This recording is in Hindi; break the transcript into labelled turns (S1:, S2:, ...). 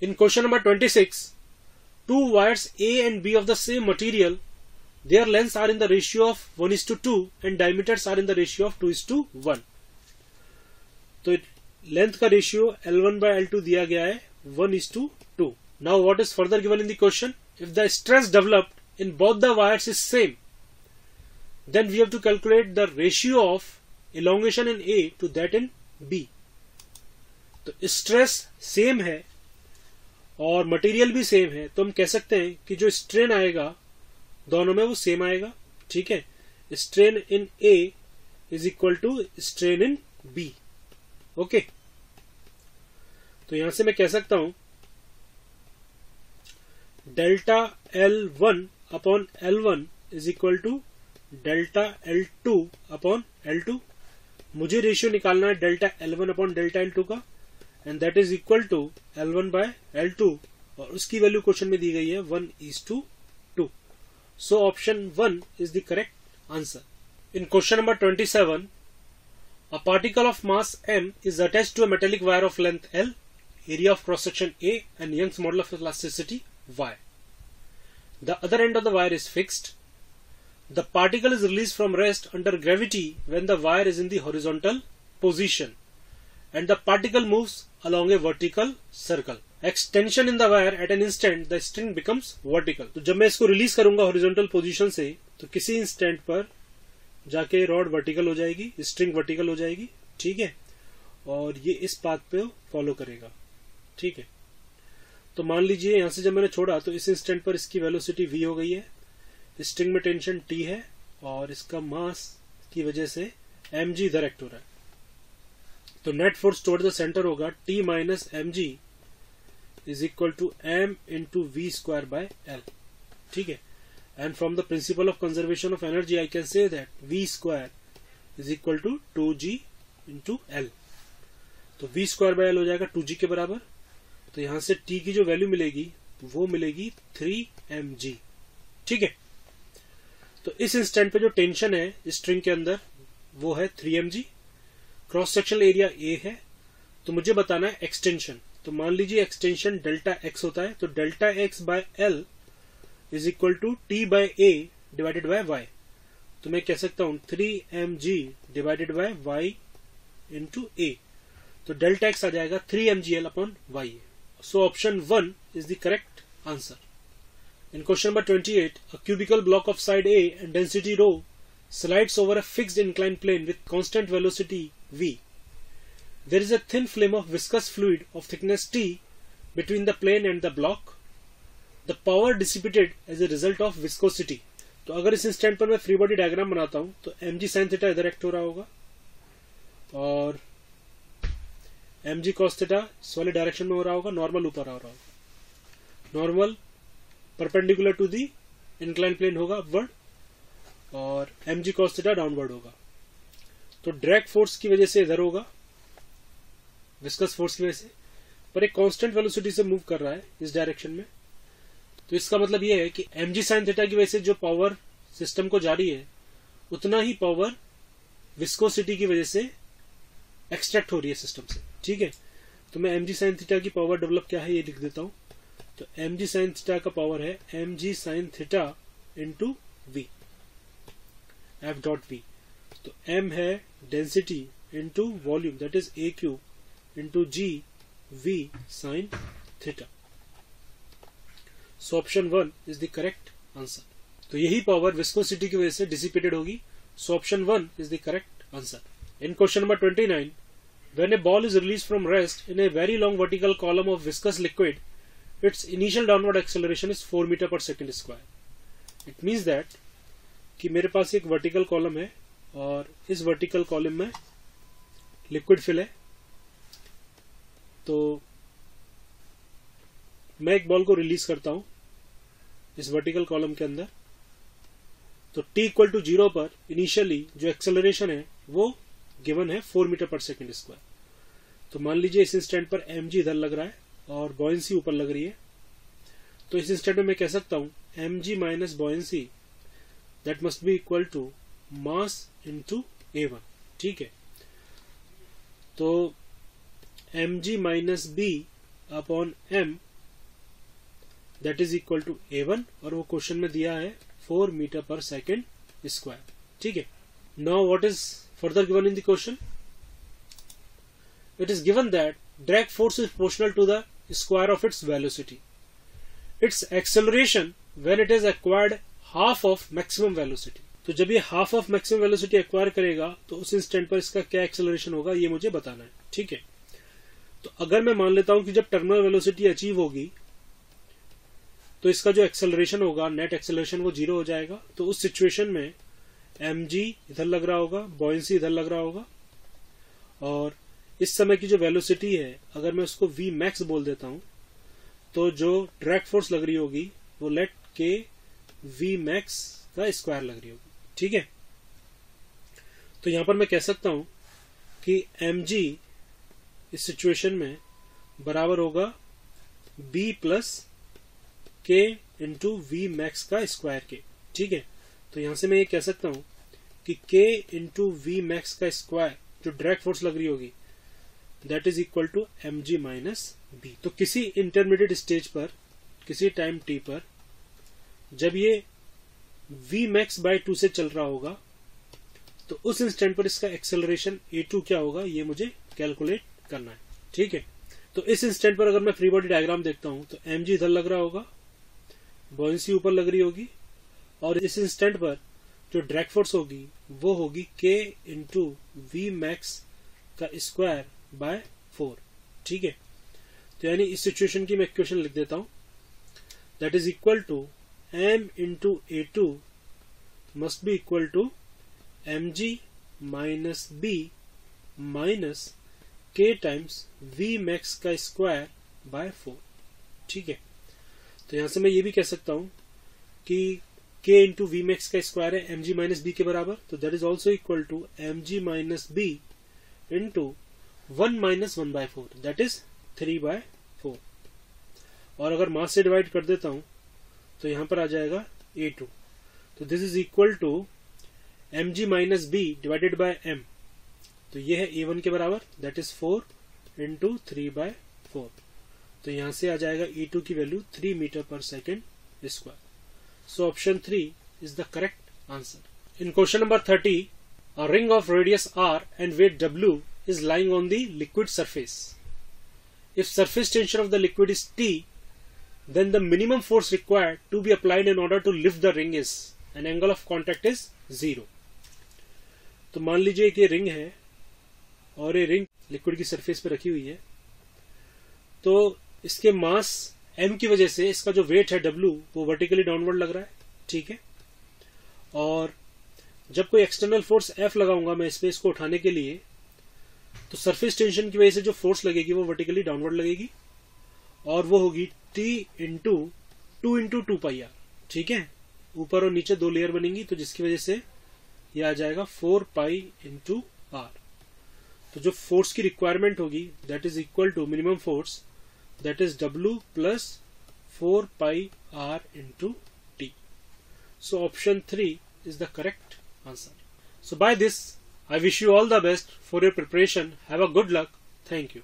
S1: In question number 26, two wires A and B of the same material, their lengths are in the ratio of 1:2 and diameters are in the ratio of 2:1. तो लेंथ का रेशियो L1/L2 दिया गया है 1:2. Now what is further given in the question? If the stress developed in both the wires is same, then we have to calculate the ratio of elongation in A to that in B. तो स्ट्रेस सेम है और मटेरियल भी सेम है, तो हम कह सकते हैं कि जो स्ट्रेन आएगा दोनों में वो सेम आएगा. ठीक है, strain in A is equal to strain in B. Okay, तो यहां से मैं कह सकता हूं delta L1 upon L1 is equal to delta L2 upon L2. मुझे रेशियो निकालना है delta L1 upon delta L2 का, and that is equal to L1/L2, और उसकी वैल्यू क्वेश्चन में दी गई है 1:2. सो option 1 is the correct answer. In question number 27, a particle of mass m is attached to a metallic wire of length L, area of cross section A, and Young's model of elasticity Y. The other end of the wire is fixed. The particle is released from rest under gravity when the wire is in the horizontal position, and the particle moves along a vertical circle. Extension in the wire at an instant, the string becomes vertical. तो जब मैं इसको रिलीज करूंगा हॉरिजॉन्टल पोजीशन से, तो किसी इंस्टेंट पर जाके रॉड वर्टिकल हो जाएगी, स्ट्रिंग वर्टिकल हो जाएगी. ठीक है, और ये इस पाथ पे फॉलो करेगा. ठीक है, तो मान लीजिए यहां से जब मैंने छोड़ा तो इस इंस्टेंट पर इसकी वेलोसिटी v हो गई है, स्ट्रिंग में टेंशन t है, और इसका मास की वजह से mg इधर एक्ट हो रहा है. तो net force toward the centre होगा t minus mg is equal to m into v²/L. ठीक है, and from the principle of conservation of energy I can say that v² is equal to 2g into L. तो v²/L हो जाएगा 2g के बराबर. तो यहां से t की जो वैल्यू मिलेगी वो मिलेगी 3mg. ठीक है, तो इस इंस्टेंट पे जो टेंशन है स्ट्रिंग के अंदर वो है 3mg. Cross sectional area A है, तो मुझे बताना है एक्सटेंशन. तो मान लीजिए एक्सटेंशन डेल्टा x होता है, तो delta x/L is equal to t/A divided by y. तो मैं कह सकता हूं 3mg divided by y into A. तो डेल्टा x आ जाएगा 3mgl upon y. So option 1 is the correct answer. In question number 28, a cubical block of side A and density rho slides over a fixed inclined plane with constant velocity v. There is a thin film of viscous fluid of thickness t between the plane and the block. The power dissipated as a result of viscosity. तो अगर इस इंस्टेंट पर मैं फ्री बॉडी डायग्राम बनाता हूं तो mg sin थीटा इधर एक्ट हो रहा होगा और mg cos थीटा इस वाले डायरेक्शन में हो रहा होगा, नॉर्मल ऊपर आ रहा होगा, normal perpendicular to the incline plane होगा अपवर्ड, और mg cos थीटा डाउनवर्ड होगा. तो ड्रैग फोर्स की वजह से इधर होगा, विस्कस फोर्स की वजह से, पर एक कांस्टेंट वेलोसिटी से मूव कर रहा है इस डायरेक्शन में. तो इसका मतलब यह है कि mg sin थीटा की वजह से जो पावर सिस्टम को जा रही है उतना ही पावर विस्कोसिटी की वजह से एक्सट्रैक्ट हो रही है सिस्टम से. ठीक है, तो मैं mg sin थीटा की पावर डेवलप क्या है ये लिख देता हूं. तो mg sin थीटा का पावर है mg sin theta into v, f dot v. तो m है density into volume, that is a cube into g v sin theta. So option 1 is the correct answer. तो यही पावर विस्कोसिटी की वजह से डिसिपेटेड होगी. सो option 1 is the correct answer. In question number 29, when a ball is released from rest in a very long vertical column of viscous liquid, its initial downward acceleration is 4 meter per second square. It means that कि मेरे पास एक वर्टिकल कॉलम है और इस वर्टिकल कॉलम में लिक्विड फिल है. तो मैं एक बॉल को रिलीज करता हूं इस वर्टिकल कॉलम के अंदर. तो t इक्वल टू 0 पर इनिशियली जो एक्सेलरेशन है वो गिवन है 4 मीटर पर सेकेंड स्क्वायर. तो मान लीजिए इस इंस्टेंट पर mg इधर लग रहा है और बॉयंसी ऊपर लग रही है. तो इस इंस्टेंट में मैं कह सकता हूं mg minus buoyancy that must be equal to mass into a1. ठीक है, तो mg minus b upon m that is equal to A1 और वो क्वेश्चन में दिया है 4 मीटर पर सेकेंड स्क्वायर. ठीक है. Now what is further given in the question? It is given that drag force is proportional to the square of its velocity. Its acceleration when it is acquired half of maximum velocity. तो जब ये half of maximum velocity acquire करेगा तो उस इंस्टेंट पर इसका क्या एक्सेलरेशन होगा ये मुझे बताना है. ठीक है. तो अगर मैं मान लेता हूं कि जब टर्मिनल वेलोसिटी अचीव होगी तो इसका जो एक्सेलरेशन होगा, नेट एक्सेलरेशन, वो 0 हो जाएगा. तो उस सिचुएशन में mg इधर लग रहा होगा, बॉयंसी इधर लग रहा होगा, और इस समय की जो वेलोसिटी है अगर मैं उसको v मैक्स बोल देता हूं तो जो ड्रैग फोर्स लग रही होगी वो लेट के v मैक्स का स्क्वायर लग रही होगी. ठीक है. तो यहां पर मैं कह सकता हूं कि mg इस सिचुएशन में बराबर होगा b प्लस के इंटू वी मैक्स का स्क्वायर के. ठीक है. तो यहां से मैं ये कह सकता हूं कि k इंटू वी मैक्स का स्क्वायर जो ड्रैग फोर्स लग रही होगी that is equal to mg minus B. तो किसी इंटरमीडिएट स्टेज पर, किसी टाइम t पर, जब ये v मैक्स बाय 2 से चल रहा होगा तो उस इंस्टेंट पर इसका एक्सेलरेशन a2 क्या होगा ये मुझे कैलकुलेट करना है. ठीक है. तो इस इंस्टेंट पर अगर मैं फ्री बॉडी डायग्राम देखता हूं तो mg इधर लग रहा होगा, बॉयंसी ऊपर लग रही होगी, और इस इंस्टेंट पर जो ड्रैग फोर्स होगी वो होगी k इंटू वी मैक्स का स्क्वायर बाय 4. ठीक है. तो यानी इस सिचुएशन की मैं इक्वेशन लिख देता हूं, that is equal to m into A2 must be equal to mg minus b minus k times v max का स्क्वायर बाय 4. ठीक है. तो यहां से मैं ये भी कह सकता हूं कि k इंटू वी मैक्स का स्क्वायर है mg माइनस b के बराबर, तो that is also equal to mg minus b into 1 minus 1 by 4 that is 3 by 4. और अगर मास से डिवाइड कर देता हूं तो यहां पर आ जाएगा A2. तो this is equal to mg minus b divided by m. तो ये है A1 के बराबर, दैट इज 4 इंटू 3 बाय 4. तो यहां से आ जाएगा E2 की वैल्यू 3 मीटर पर second square. So option 3 is the correct answer. In question number 30, a ring of radius r and weight w is lying on the liquid surface. If surface tension of the liquid is T, then the minimum force required to be applied in order to lift the ring is, and angle of contact is 0. तो मान लीजिए कि रिंग है और ये रिंग लिक्विड की सरफेस पे रखी हुई है, तो इसके मास m की वजह से इसका जो वेट है w वो वर्टिकली डाउनवर्ड लग रहा है. ठीक है. और जब कोई एक्सटर्नल फोर्स F लगाऊंगा मैं इस पे, इसको उठाने के लिए, तो सरफेस टेंशन की वजह से जो फोर्स लगेगी वो वर्टिकली डाउनवर्ड लगेगी और वो होगी T into 2 into 2 pi R. ठीक है. ऊपर और नीचे 2 लेयर बनेंगी तो जिसकी वजह से ये आ जाएगा 4 पाई इंटू आर. तो जो फोर्स की रिक्वायरमेंट होगी that is equal to minimum force, that is W plus 4 pi R into T. So option 3 is the correct answer. So by this, I wish you all the best for your preparation. Have a good luck. Thank you.